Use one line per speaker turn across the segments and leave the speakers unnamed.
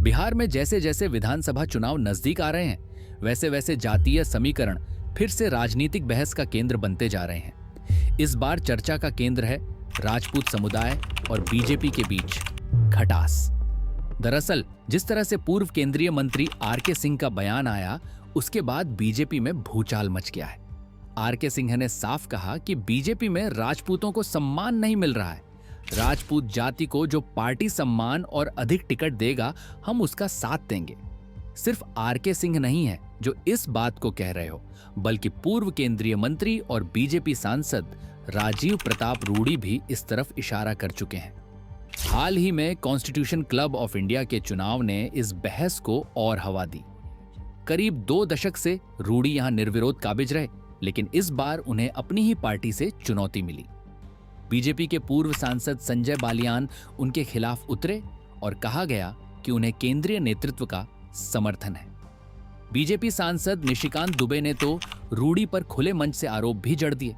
बिहार में जैसे जैसे विधानसभा चुनाव नजदीक आ रहे हैं, वैसे वैसे जातीय समीकरण फिर से राजनीतिक बहस का केंद्र बनते जा रहे हैं। इस बार चर्चा का केंद्र है राजपूत समुदाय और बीजेपी के बीच खटास। दरअसल जिस तरह से पूर्व केंद्रीय मंत्री आर.के. सिंह का बयान आया, उसके बाद बीजेपी में भूचाल मच गया है। आर.के. सिंह ने साफ कहा कि बीजेपी में राजपूतों को सम्मान नहीं मिल रहा है। राजपूत जाति को जो पार्टी सम्मान और अधिक टिकट देगा, हम उसका साथ देंगे। सिर्फ आर.के. सिंह नहीं है जो इस बात को कह रहे हो, बल्कि पूर्व केंद्रीय मंत्री और बीजेपी सांसद राजीव प्रताप रूडी भी इस तरफ इशारा कर चुके हैं। हाल ही में कॉन्स्टिट्यूशन क्लब ऑफ इंडिया के चुनाव ने इस बहस को और हवा दी। करीब 2 दशक से रूडी यहां निर्विरोध काबिज रहे, लेकिन इस बार उन्हें अपनी ही पार्टी से चुनौती मिली। बीजेपी के पूर्व सांसद संजय बालियान उनके खिलाफ उतरे और कहा गया कि उन्हें केंद्रीय नेतृत्व का समर्थन है। बीजेपी सांसद निशिकांत दुबे ने तो रूडी पर खुले मंच से आरोप भी जड़ दिए।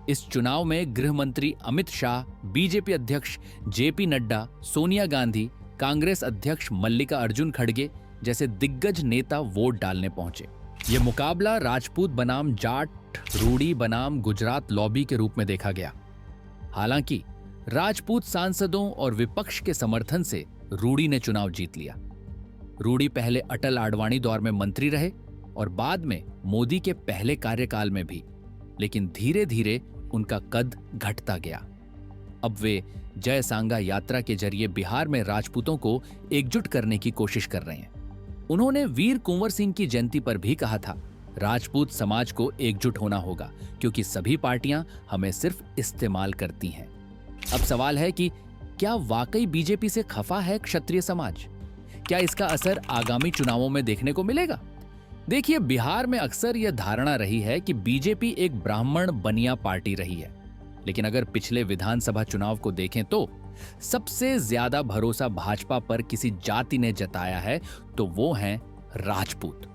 इस चुनाव में गृह मंत्री अमित शाह, बीजेपी अध्यक्ष जेपी नड्डा, सोनिया गांधी, कांग्रेस अध्यक्ष मल्लिका अर्जुन खड़गे जैसे दिग्गज नेता वोट डालने पहुंचे। ये मुकाबला राजपूत बनाम जाट, रूडी बनाम गुजरात लॉबी के रूप में देखा गया। हालांकि राजपूत सांसदों और विपक्ष के समर्थन से रूडी ने चुनाव जीत लिया। रूडी पहले अटल आडवाणी दौर में मंत्री रहे और बाद में मोदी के पहले कार्यकाल में भी, लेकिन धीरे धीरे उनका कद घटता गया। अब वे जय सांगा यात्रा के जरिए बिहार में राजपूतों को एकजुट करने की कोशिश कर रहे हैं। उन्होंने वीर कुंवर सिंह की जयंती पर भी कहा था, राजपूत समाज को एकजुट होना होगा क्योंकि सभी पार्टियां हमें सिर्फ इस्तेमाल करती हैं। अब सवाल है कि क्या वाकई बीजेपी से खफा है क्षत्रिय समाज? क्या इसका असर आगामी चुनावों में देखने को मिलेगा? देखिए, बिहार में अक्सर यह धारणा रही है कि बीजेपी एक ब्राह्मण बनिया पार्टी रही है, लेकिन अगर पिछले विधानसभा चुनाव को देखें तो सबसे ज्यादा भरोसा भाजपा पर किसी जाति ने जताया है तो वो हैं राजपूत।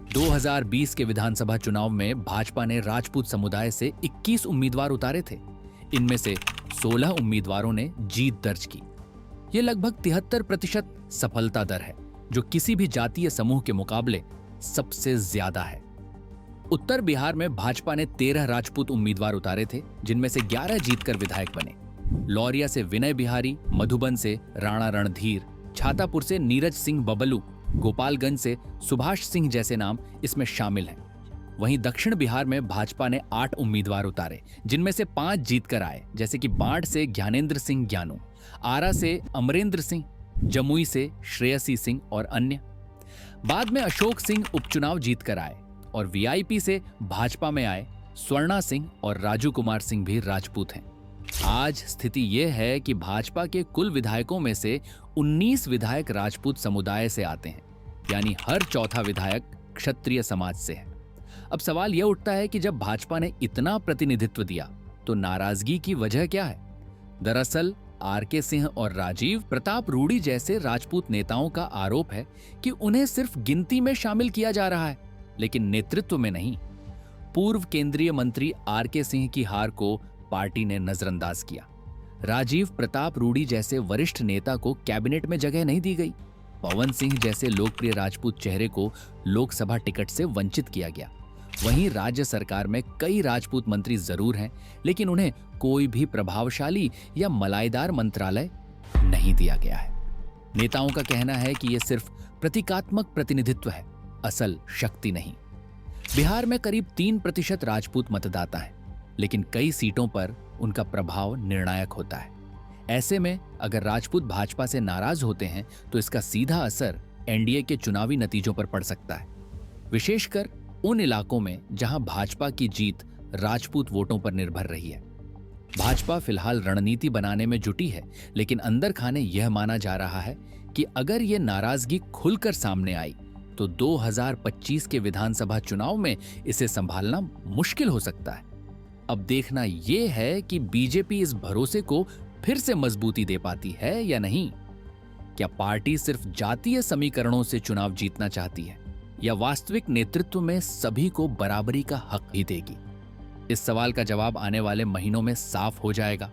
2020 के विधानसभा चुनाव में भाजपा ने राजपूत समुदाय से 21 उम्मीदवार उतारे थे। इनमें से 16 उम्मीदवारों ने जीत दर्ज की। यह लगभग 73% सफलता दर है, जो किसी भी जातीय समूह के मुकाबले सबसे ज्यादा है। उत्तर बिहार में भाजपा ने 13 राजपूत उम्मीदवार उतारे थे, जिनमें से 11 जीतकर विधायक बने। लौरिया से विनय बिहारी, मधुबन से राणा रणधीर, छातापुर से नीरज सिंह बबलू, गोपालगंज से सुभाष सिंह जैसे नाम इसमें शामिल हैं। वहीं दक्षिण बिहार में भाजपा ने 8 उम्मीदवार उतारे, जिनमें से 5 जीतकर आए, जैसे कि बाढ़ से ज्ञानेंद्र सिंह ज्ञानू, आरा से अमरेंद्र सिंह, जमुई से श्रेयसी सिंह और अन्य। बाद में अशोक सिंह उपचुनाव जीतकर आए और वीआईपी से भाजपा में आए स्वर्णा सिंह और राजू कुमार सिंह भी राजपूत हैं। आज स्थिति यह है कि भाजपा के कुल विधायकों में से 19 विधायक राजपूत समुदाय से आते हैं, यानी हर चौथा विधायक क्षत्रिय समाज से है। अब सवाल यह उठता है कि जब भाजपा ने इतना प्रतिनिधित्व दिया तो नाराजगी की वजह क्या है? दरअसल आर.के. सिंह और राजीव प्रताप रूडी जैसे राजपूत नेताओं का आरोप है कि उन्हें सिर्फ गिनती में शामिल किया जा रहा है, लेकिन नेतृत्व में नहीं। पूर्व केंद्रीय मंत्री आर.के. सिंह की हार को पार्टी ने नजरअंदाज किया। राजीव प्रताप रूडी जैसे वरिष्ठ नेता को कैबिनेट में जगह नहीं दी गई। पवन सिंह जैसे लोकप्रिय राजपूत चेहरे को लोकसभा टिकट से वंचित किया गया। वहीं राज्य सरकार में कई राजपूत मंत्री जरूर हैं, लेकिन उन्हें कोई भी प्रभावशाली या मलाईदार मंत्रालय नहीं दिया गया है। नेताओं का कहना है कि यह सिर्फ प्रतीकात्मक प्रतिनिधित्व है, असल शक्ति नहीं। बिहार में करीब 3% राजपूत मतदाता हैं, लेकिन कई सीटों पर उनका प्रभाव निर्णायक होता है। ऐसे में अगर राजपूत भाजपा से नाराज होते हैं तो इसका सीधा असर एनडीए के चुनावी नतीजों पर पड़ सकता है, विशेषकर उन इलाकों में जहां भाजपा की जीत राजपूत वोटों पर निर्भर रही है। भाजपा फिलहाल रणनीति बनाने में जुटी है, लेकिन अंदर खाने यह माना जा रहा है कि अगर ये नाराजगी खुलकर सामने आई तो 2025 के विधानसभा चुनाव में इसे संभालना मुश्किल हो सकता है। अब देखना यह है कि बीजेपी इस भरोसे को फिर से मजबूती दे पाती है या नहीं। क्या पार्टी सिर्फ जातीय समीकरणों से चुनाव जीतना चाहती है या वास्तविक नेतृत्व में सभी को बराबरी का हक ही देगी? इस सवाल का जवाब आने वाले महीनों में साफ हो जाएगा।